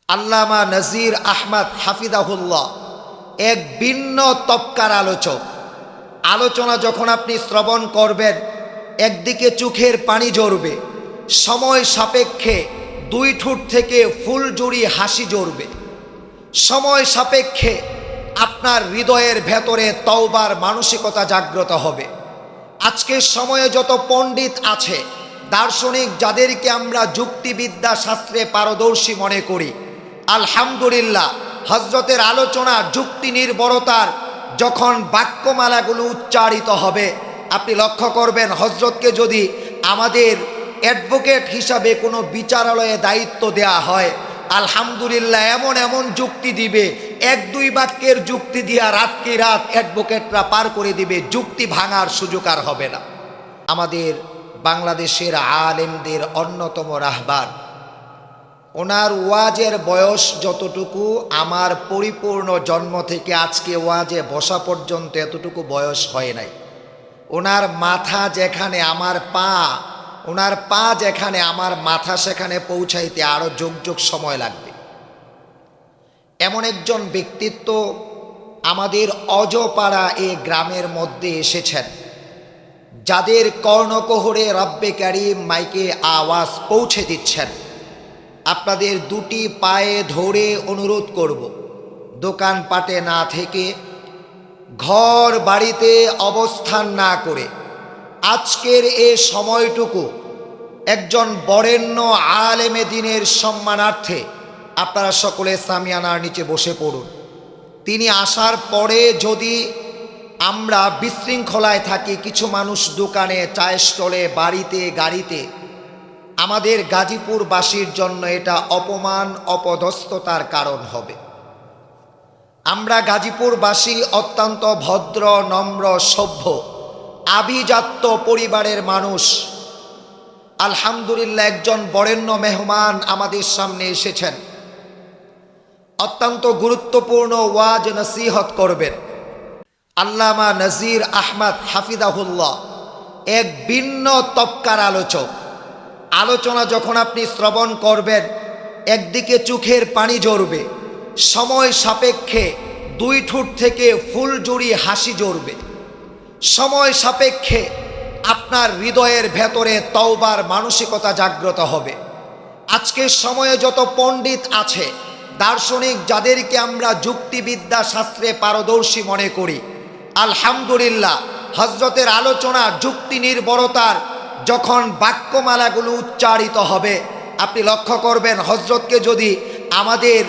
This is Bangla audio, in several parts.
আল্লামা নজির আহমদ হাফিজাহুল্লাহ এক ভিন্ন তবকার আলোচক। আলোচনা যখন আপনি শ্রবণ করবেন, একদিকে চোখের পানি ঝরবে, সময় সাপেক্ষে দুই ঠোঁট থেকে ফুলজুড়ি হাসি ঝরবে, সময় সাপেক্ষে আপনার হৃদয়ের ভেতরে তওবার মানসিকতা জাগ্রত হবে। আজকের সময়ে যত পণ্ডিত আছে, দার্শনিক যাদেরকে আমরা যুক্তিবিদ্যা শাস্ত্রে পারদর্শী মনে করি, আলহামদুলিল্লাহ হজরতের আলোচনা যুক্তি নির্ভরতার যখন বাক্যমালাগুলো উচ্চারিত হবে, আপনি লক্ষ্য করবেন হজরতকে যদি আমাদের অ্যাডভোকেট হিসাবে কোনো বিচারালয়ে দায়িত্ব দেয়া হয়, আলহামদুলিল্লাহ এমন এমন যুক্তি দিবে, এক দুই বাক্যের যুক্তি দিয়া রাতকে রাত অ্যাডভোকেটরা পার করে দিবে, যুক্তি ভাঙার সুযোগ আর হবে না। আমাদের বাংলাদেশের আলেমদের অন্যতম রাহবার, ওনার ওয়াজের বয়স যতটুকু, আমার পরিপূর্ণ জন্ম থেকে আজকে ওয়াজে বসা পর্যন্ত এতটুকু বয়স হয় নাই। ওনার মাথা যেখানে আমার পা, ওনার পা যেখানে আমার মাথা, সেখানে পৌঁছাইতে আরও যোগ যোগ সময় লাগবে। এমন একজন ব্যক্তিত্ব আমাদের অজপাড়া এ গ্রামের মধ্যে এসেছেন, যাদের কর্ণকোহরে রব্বে কারীম মাইকে আওয়াজ পৌঁছে দিচ্ছেন। আপনাদের দুটি পায়ে ধরে অনুরোধ করব, দোকানপাটে না থেকে, ঘর বাড়িতে অবস্থান না করে, আজকের এ সময়টুকু একজন বরেণ্য আলেমে দ্বীনের সম্মানার্থে আপনারা সকলে সামিয়ানার নিচে বসে পড়ুন। তিনি আসার পরে যদি আমরা বিশৃঙ্খলায় থাকি, কিছু মানুষ দোকানে, চায়ের স্টলে, বাড়িতে, গাড়িতে, আমাদের গাজীপুরবাসীর জন্য এটা অপমান, অপদস্থতার কারণ হবে। আমরা গাজীপুরবাসী অত্যন্ত ভদ্র, নম্র, সভ্য, আভিজাত্য পরিবারের মানুষ। আলহামদুলিল্লাহ একজন বরেণ্য মেহমান আমাদের সামনে এসেছেন, অত্যন্ত গুরুত্বপূর্ণ ওয়াজ নসিহত করবেন। আল্লামা নজির আহমদ হাফিজাহুল্লাহ এক ভিন্ন তবকার আলোচক। আলোচনা যখন আপনি শ্রবণ করবেন, একদিকে চোখের পানি ঝরবে, সময় সাপেক্ষে দুই ঠোঁট থেকে ফুলজুড়ি হাসি ঝরবে, সময় সাপেক্ষে আপনার হৃদয়ের ভেতরে তওবার মানসিকতা জাগ্রত হবে। আজকের সময়ে যত পণ্ডিত আছে, দার্শনিক যাদেরকে আমরা যুক্তিবিদ্যা শাস্ত্রে পারদর্শী মনে করি, আলহামদুলিল্লাহ হজরতের আলোচনা যুক্তি নির্ভরতার যখন বাক্যমালাগুলো উচ্চারিত হবে, আপনি লক্ষ্য করবেন হজরতকে যদি আমাদের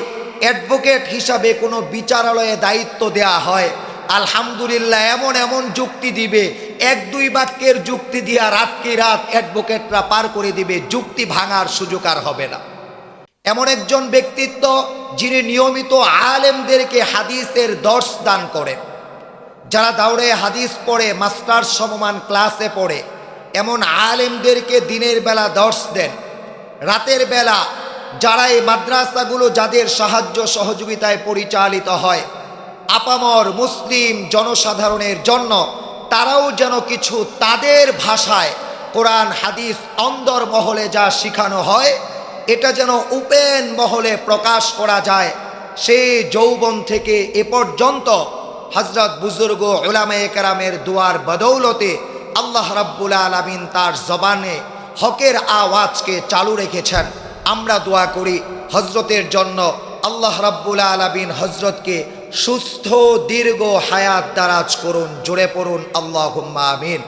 অ্যাডভোকেট হিসাবে কোনো বিচারালয়ে দায়িত্ব দেয়া হয়, আলহামদুলিল্লাহ এমন এমন যুক্তি দিবে, এক দুই বাক্যের যুক্তি দিয়া রাতকে রাত অ্যাডভোকেটরা পার করে দিবে, যুক্তি ভাঙার সুযোগ আর হবে না। এমন একজন ব্যক্তিত্ব যিনি নিয়মিত আলেমদেরকে হাদিসের দর্শ দান করেন। যারা দাওরে হাদিস পড়ে, মাস্টার্স সমমান ক্লাসে পড়ে, এমন আলেমদেরকে দিনের বেলা দর্শ দেন। রাতের বেলা যারা এই মাদ্রাসাগুলো যাদের সাহায্য সহযোগিতায় পরিচালিত হয়, আপামর মুসলিম জনসাধারণের জন্য তারাও যেন কিছু তাদের ভাষায় কোরআন হাদিস অন্দর মহলে যা শিখানো হয়, এটা যেন উপেন মহলে প্রকাশ করা যায়। সেই যৌবন থেকে এ পর্যন্ত হযরত বুজুর্গ উলামায়ে কেরামের দুয়ার বদৌলতে আল্লাহ রাব্বুল আলামিন তার জবানে হকের আওয়াজকে চালু রেখেছেন। আমরা দোয়া করি হজরতের জন্য, আল্লাহ রাব্বুল আলামিন হজরতকে সুস্থ দীর্ঘ হায়াত দারাজ করুন। জোরে পড়ুন আল্লাহুম্মা আমিন।